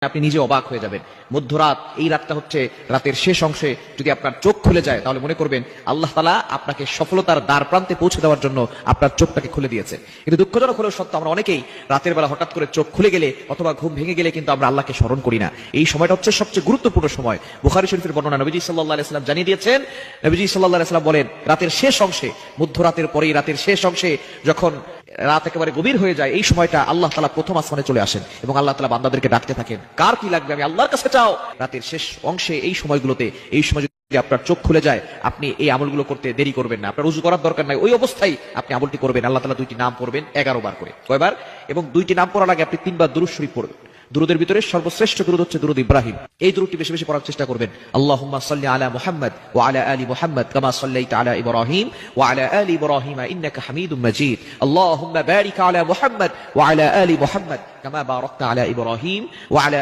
আপনি নিজে অবাক হয়ে যাবেন। মধ্যরাত, এই রাতটা হচ্ছে রাতের শেষ অংশে যদি আপনার চোখ খুলে যায় তাহলে মনে করবেন আল্লাহ তাআলা আপনাকে সফলতার দ্বার প্রান্তে পৌঁছে দেওয়ার জন্য আপনার চোখটাকে খুলে দিয়েছেন। কিন্তু দুঃখজনক হলেও সত্য, আমরা অনেকেই রাতের বেলা হঠাৎ করে চোখ খুলে গেলে অথবা ঘুম ভেঙে গেলে কিন্তু আমরা আল্লাহকে স্মরণ করি না। এই সময়টা হচ্ছে সবচেয়ে গুরুত্বপূর্ণ সময়। বুখারী শরীফের বর্ণনা, নবীজি সাল্লাল্লাহু আলাইহি ওয়াসাল্লাম জানিয়ে দিয়েছেন, নবীজি সাল্লাল্লাহু আলাইহি ওয়াসাল্লাম বলেন, রাতের শেষ অংশে, মধ্যরাতের পরেই রাতের শেষ অংশে যখন রাত একেবারে গভীর হয়ে যায়, এই সময়টা আল্লাহ তাআলা প্রথম আসমানে চলে আসেন এবং আল্লাহ তাআলা বান্দাদেরকে ডাকতে থাকেন, কার কি লাগবে আমি আল্লাহর কাছে চাও। রাতের শেষ অংশে এই সময়গুলোতে, এই সময় যদি আপনার চোখ খুলে যায়, আপনি এই আমলগুলো করতে দেরি করবেন না। আপনার উযু করার দরকার নাই, ওই অবস্থায় আপনি আমলটি করবেন। আল্লাহ তাআলা দুইটি নাম পড়বেন 11 বার করে। কয়বার? এবং দুইটি নাম পড়ার আগে আপনি 3 বার দুরূদ শরীফ পড়বেন। দুরুদের ভিতরে সর্বশ্রেষ্ঠ দুরুদ হচ্ছে দুরুদ ইব্রাহিম। এই দুরুদটি বেশি বেশি পড়ার চেষ্টা করবেন। আল্লাহুম্মা সাল্লি আলা মুহাম্মাদ ওয়া আলা আলি মুহাম্মাদ কামা সাল্লাইতা আলা ইব্রাহিম ওয়া আলা আলি ইব্রাহিম ইন্নাকা হামিদুম মাজিদ। আল্লাহুম্মা বারিক আলা মুহাম্মাদ ওয়া আলা আলি মুহাম্মাদ কামা বারাকতা আলা ইব্রাহিম ওয়া আলা